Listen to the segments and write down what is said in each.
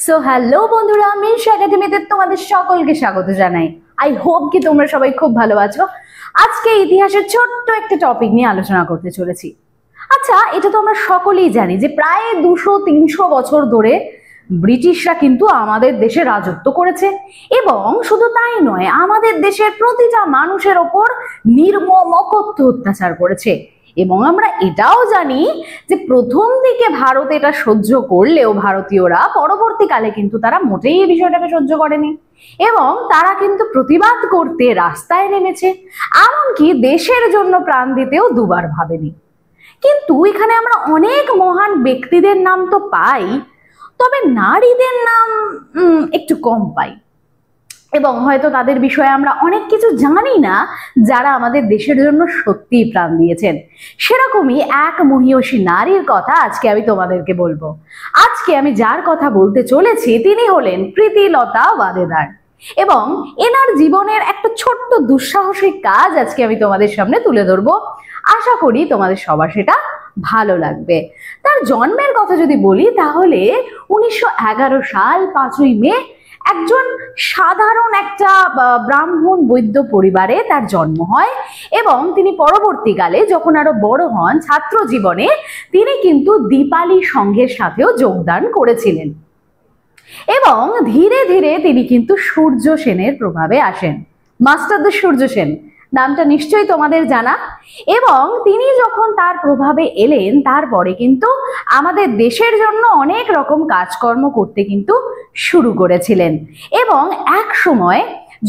So hello বন্ধুরা, means একাডেমিতে তোমাদের সকলকে স্বাগত জানাই। আই হোপ কি তোমরা সবাই খুব ভালো আছো। আজকে ইতিহাসের ছোট্ট একটা টপিক নিয়ে আলোচনা করতে চলেছি। আচ্ছা, এটা তো আমরা সকলেই জানি যে প্রায় 200-300 বছর ধরে ব্রিটিশরা কিন্তু আমাদের দেশে রাজত্ব করেছে, এবং শুধু তাই নয়, আমাদের দেশের প্রতিটা মানুষের ওপর নির্মম অকথ্য অত্যাচার করেছে। এবং আমরা এটাও জানি যে প্রথম দিকে ভারত এটা সহ্য করলেও ভারতীয়রা পরবর্তীকালে কিন্তু তারা মোটেই এই বিষয়টাকে সহ্য করেনি, এবং তারা কিন্তু প্রতিবাদ করতে রাস্তায় নেমেছে, এমনকি দেশের জন্য প্রাণ দিতেও দুবার ভাবেনি। কিন্তু এখানে আমরা অনেক মহান ব্যক্তিদের নাম তো পাই, তবে নারীদের নাম একটু কম পাই, এবং হয়তো তাদের বিষয়ে আমরা অনেক কিছু জানি না যারা আমাদের দেশের জন্য সত্যিই প্রাণ দিয়েছেন। সেরকমই এক মহিয়সী নারীর কথা আজকে আমি তোমাদেরকে বলবো। আজকে আমি যার কথা বলতে চলেছি তিনি হলেন প্রীতিলতা ওয়াদেদার, এবং এনার জীবনের একটা ছোট্ট দুঃসাহসিক কাজ আজকে আমি তোমাদের সামনে তুলে ধরবো। আশা করি তোমাদের সবার সেটা ভালো লাগবে। তার জন্মের কথা যদি বলি তাহলে 1911 সাল 5ই মে একজন সাধারণ একটা ব্রাহ্মণ বৈদ্য পরিবারে তার জন্ম হয়, এবং তিনি পরবর্তীকালে যখন আরো বড় হন ছাত্র জীবনে তিনি কিন্তু দীপালি সংঘের সাথেও যোগদান করেছিলেন, এবং ধীরে ধীরে তিনি কিন্তু সূর্য সেনের প্রভাবে আসেন। মাস্টারদা সূর্য সেন নামটা নিশ্চয়ই তোমাদের জানা। এবং তিনি যখন তার প্রভাবে এলেন তারপরে কিন্তু আমাদের দেশের জন্য অনেক রকম কাজকর্ম করতে কিন্তু শুরু করেছিলেন। এবং এক সময়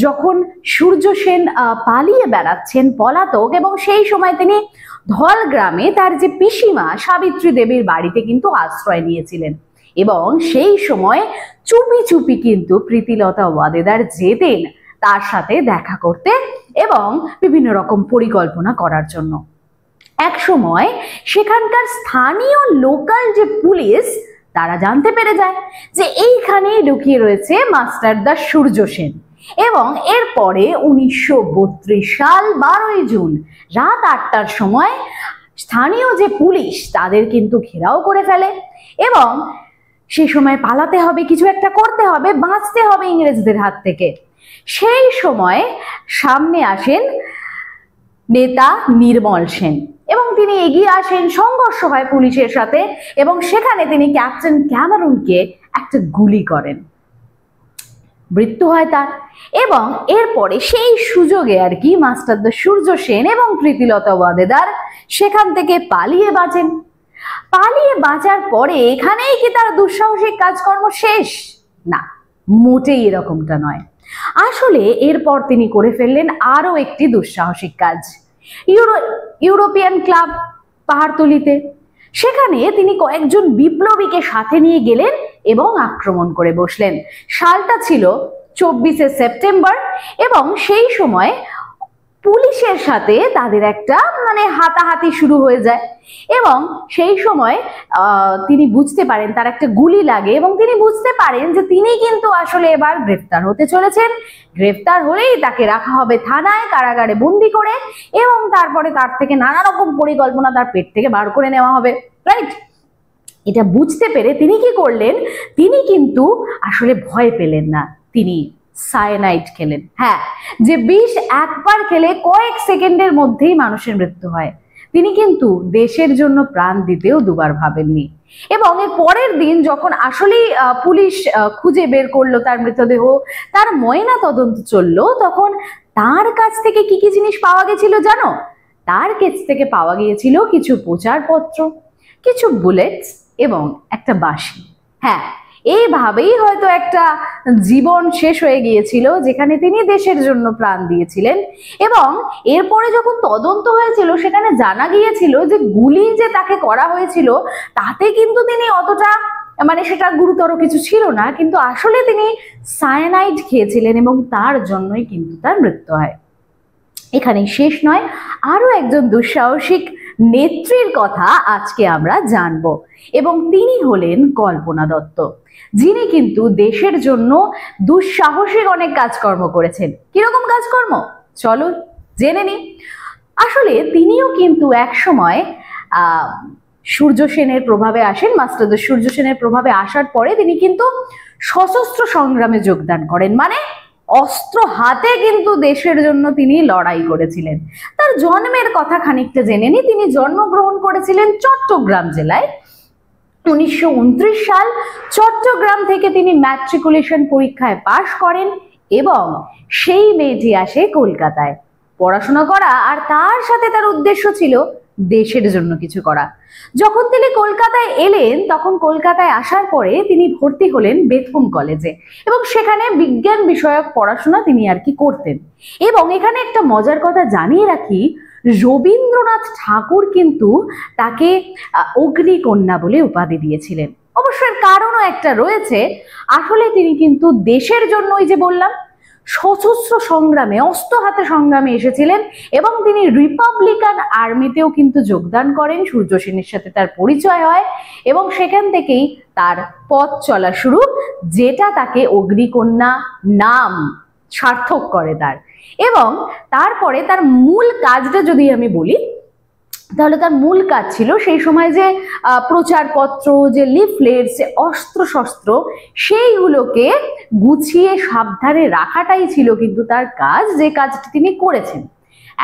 যখন সূর্য সেন পালিয়ে বেড়াচ্ছেন পলাতক, এবং সেই সময় তিনি ধল গ্রামে তার যে পিসিমা সাবিত্রী দেবীর বাড়িতে কিন্তু আশ্রয় নিয়েছিলেন, এবং সেই সময় চুপি চুপি কিন্তু প্রীতিলতা ওয়াদেদার যেতেন তার সাথে দেখা করতে এবং বিভিন্ন রকম পরিকল্পনা করার জন্য। এক সময় সেখানকার স্থানীয় লোকাল যে পুলিশ তারা জানতে পেরে যায় যে এইখানেই লুকিয়ে রয়েছে মাস্টারদা সূর্য সেন, এবং এরপরে 1932 সাল 12ই জুন রাত 8টার সময় স্থানীয় যে পুলিশ তাদের কিন্তু ঘেরাও করে ফেলে, এবং সেই সময় পালাতে হবে, কিছু একটা করতে হবে, বাঁচতে হবে ইংরেজদের হাত থেকে। সেই সময় সামনে আসেন নেতা নির্মল সেন, এবং তিনি এগিয়ে আসেন, সংঘর্ষ হয় পুলিশের সাথে, এবং সেখানে তিনি ক্যাপ্টেন ক্যামেরুনকে একটা গুলি করেন, মৃত্যু হয় তার। এবং এরপরে সেই সুযোগে আর কি মাস্টারদা সূর্য সেন এবং প্রীতিলতা ওয়াদেদার সেখান থেকে পালিয়ে বাঁচেন। পালিয়ে বাঁচার পরে এখানেই কি তার দুঃসাহসিক কাজকর্ম শেষ? না, মোটেই এরকমটা নয়। আসলে এরপর তিনি করে ফেললেন আরো একটি দুঃসাহসিক কাজ। ইউরোপিয়ান ক্লাব পাহাড়তলিতে, সেখানে তিনি কয়েকজন বিপ্লবীকে সাথে নিয়ে গেলেন এবং আক্রমণ করে বসলেন। সালটা ছিল 24শে সেপ্টেম্বর, এবং সেই সময় পুলিশের সাথে তাদের একটা হাতাহাতি শুরু হয়ে যায়, এবং সেই সময় তিনি বুঝতে পারেন তার একটা গুলি লাগে, এবং তিনি বুঝতে পারেন যে তিনি কিন্তু আসলে এবার গ্রেফতার হতে চলেছেন। গ্রেফতার হলেই তাকে রাখা হবে থানায়, কারাগারে বন্দি করে, এবং তারপরে তার থেকে নানা রকম পরিকল্পনা তার পেট থেকে বার করে নেওয়া হবে, রাইট? এটা বুঝতে পেরে তিনি কি করলেন, তিনি কিন্তু আসলে ভয় পেলেন না, তিনি সায়ানাইড খেলেন। হ্যাঁ, যে বিষ একবার খেলে কয়েক সেকেন্ডের মধ্যেই মানুষের মৃত্যু হয়, তিনি কিন্তু দেশের জন্য প্রাণ দিতেও দুবার ভাবেননি। এবং এর পরের দিন যখন আসলেই পুলিশ খুঁজে বের করলো তার মৃতদেহ, তার ময়না তদন্ত চললো, তখন তার কাছ থেকে কি কি জিনিস পাওয়া গেছিল জানো? তার কাছ থেকে পাওয়া গিয়েছিল কিছু প্রচারপত্র, কিছু বুলেটস এবং একটা বাঁশি। হ্যাঁ, এইভাবেই হয়তো একটা জীবন শেষ হয়ে গিয়েছিল যেখানে তিনি দেশের জন্য প্রাণ দিয়েছিলেন। এবং এরপরে যখন তদন্ত হয়েছিল সেখানে জানা গিয়েছিল যে গুলি যে তাকে করা হয়েছিল তাতে কিন্তু তিনি অতটা সেটা গুরুতর কিছু ছিল না, কিন্তু আসলে তিনি সায়ানাইড খেয়েছিলেন, এবং তার জন্যই কিন্তু তার মৃত্যু হয়। এখানে শেষ নয়, আরো একজন দুঃসাহসিক নেত্রীর কথা আজকে আমরা জানব, এবং তিনি হলেন কল্পনা দত্ত, যিনি কিন্তু দেশের জন্য দুঃসাহসিক অনেক কাজকর্ম করেছেন। কিরকম কাজকর্ম চলো জেনে নি। আসলে তিনিও কিন্তু এক সময় সূর্য সেনের প্রভাবে আসেন। মাস্টারদা সূর্য সেনের প্রভাবে আসার পরে তিনি কিন্তু সশস্ত্র সংগ্রামে যোগদান করেন, মানে অস্ত্র হাতে কিন্তু দেশের জন্য তিনি লড়াই করেছিলেন। তার জন্মের কথা খানিকটা জেনে নিই। তিনি জন্মগ্রহণ করেছিলেন চট্টগ্রাম জেলায়। 1929 সাল চট্টগ্রাম থেকে তিনি ম্যাট্রিকুলেশন পরীক্ষায় পাশ করেন এবং সেই মেয়েটি আসে কলকাতায় পড়াশোনা করা, আর তার সাথে তার উদ্দেশ্য ছিল দেশের জন্য কিছু করা। যখন তিনি কলকাতায় এলেন তখন কলকাতায় আসার পরে তিনি ভর্তি হলেন বেথুন কলেজে এবং সেখানে বিজ্ঞান বিষয়ক পড়াশোনা তিনি আর কি করতেন। এবং এখানে একটা মজার কথা জানিয়ে রাখি, রবীন্দ্রনাথ ঠাকুর কিন্তু তাকে অগ্নিকন্যা বলে উপাধি দিয়েছিলেন। অবশ্যই কারণও একটা রয়েছে, আসলে তিনি কিন্তু দেশের জন্য, ওই যে বললাম, সশস্ত্র সংগ্রামে, অস্ত্র হাতে সংগ্রামে এসেছিলেন এবং তিনি রিপাবলিকান আর্মিতেও কিন্তু যোগদান করেন। সূর্য সেনের সাথে তার পরিচয় হয় এবং সেখান থেকেই তার পথ চলা শুরু, যেটা তাকে অগ্নিকন্যা নাম সার্থক করে তার। এবং তারপরে তার মূল কাজটা যদি আমি বলি, তাহলে তার মূল কাজ ছিল সেই সময় যে প্রচারপত্র, যে লিফলেটস, যে অস্ত্র শস্ত্র, সেইগুলোকে গুছিয়ে সাবধানে রাখাটাই ছিল কিন্তু তার কাজ, যে কাজটি তিনি করেছেন।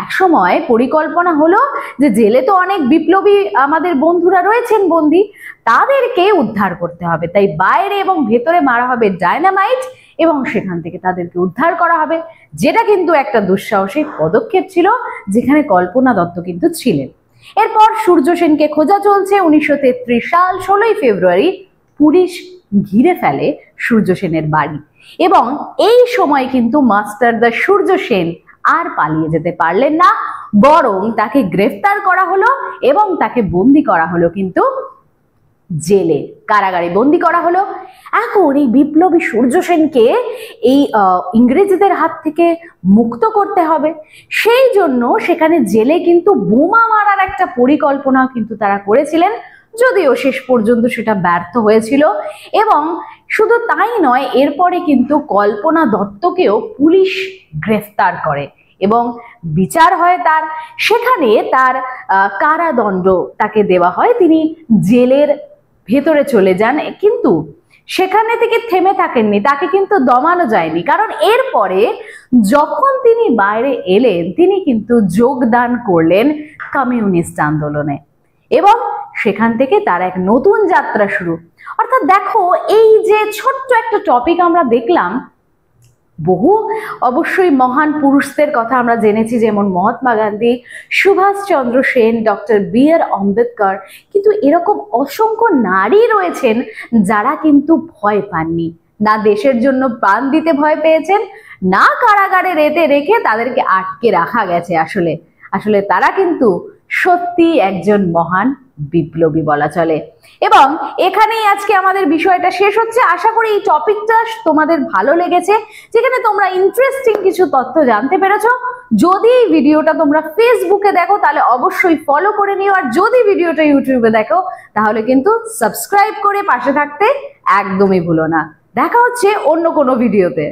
একসময় পরিকল্পনা হলো যে জেলে তো অনেক বিপ্লবী আমাদের বন্ধুরা রয়েছেন বন্দী, তাদেরকে উদ্ধার করতে হবে। তাই বাইরে এবং ভেতরে মারা হবে ডায়নামাইট এবং সেখান থেকে তাদেরকে উদ্ধার করা হবে, যেটা কিন্তু একটা দুঃসাহসিক পদক্ষেপ ছিল, যেখানে কল্পনা দত্ত কিন্তু ছিলেন। এরপর সূর্য সেনকে খোঁজা চলছে। 1933 সাল 16 ফেব্রুয়ারি পুলিশ ঘিরে ফেলে সূর্য সেনের বাড়ি এবং এই সময় কিন্তু মাস্টার দা সূর্য সেন আর পালিয়ে যেতে পারলেন না, বরং তাকে গ্রেফতার করা হলো এবং তাকে বন্দি করা হলো কিন্তু জেলে, কারাগারে বন্দি করা হলো। এখন এই বিপ্লবী সূর্য সেনকে এই ইংরেজদের হাত থেকে মুক্ত করতে হবে, সেই জন্য সেখানে জেলে কিন্তু বোমা মারার একটা পরিকল্পনা কিন্তু তারা করেছিলেন, যদিও শেষ পর্যন্ত সেটা ব্যর্থ হয়েছিল। এবং শুধু তাই নয়, এরপরে কিন্তু কল্পনা দত্তকেও পুলিশ গ্রেফতার করে এবং বিচার হয় তার। সেখানে তার কারাদণ্ড তাকে দেওয়া হয়, তিনি জেলের ভেতরে চলে যান, কিন্তু সেখানে থেকে থেমে থাকেননি, তাকে কিন্তু দমানো যায়নি, কারণ এরপরে যখন তিনি বাইরে এলেন তিনি কিন্তু যোগদান করলেন কমিউনিস্ট আন্দোলনে এবং সেখান থেকে তার এক নতুন যাত্রা শুরু। অর্থাৎ দেখো, এই যে ছোট্ট একটা টপিক আমরা দেখলাম, বহু অবশ্যই মহান পুরুষদের কথা আমরা জেনেছি, যেমন মহাত্মা গান্ধী, সুভাষচন্দ্র সেন, ডক্টর বি.আর. আম্বেদকর, কিন্তু এরকম অসংখ্য নারী রয়েছেন যারা কিন্তু ভয় পাননি, না দেশের জন্য প্রাণ দিতে ভয় পেয়েছেন, না কারাগারে রেখে তাদেরকে আটকে রাখা গেছে। আসলে তারা কিন্তু সত্যি একজন মহান বিপ্লবী বলা চলে। এবং এখানেই আজকে আমাদের বিষয়টা শেষ হচ্ছে। আশা করি এই টপিকটা তোমাদের ভালো লেগেছে, যেখানে তোমরা ইন্টারেস্টিং কিছু তথ্য জানতে পেরেছো। যদি এই ভিডিওটা তোমরা ফেসবুকে দেখো তাহলে অবশ্যই ফলো করে নিও, আর যদি ভিডিওটা ইউটিউবে দেখো তাহলে কিন্তু সাবস্ক্রাইব করে পাশে থাকতে একদমই ভুলো না। দেখা হচ্ছে অন্য কোনো ভিডিওতে।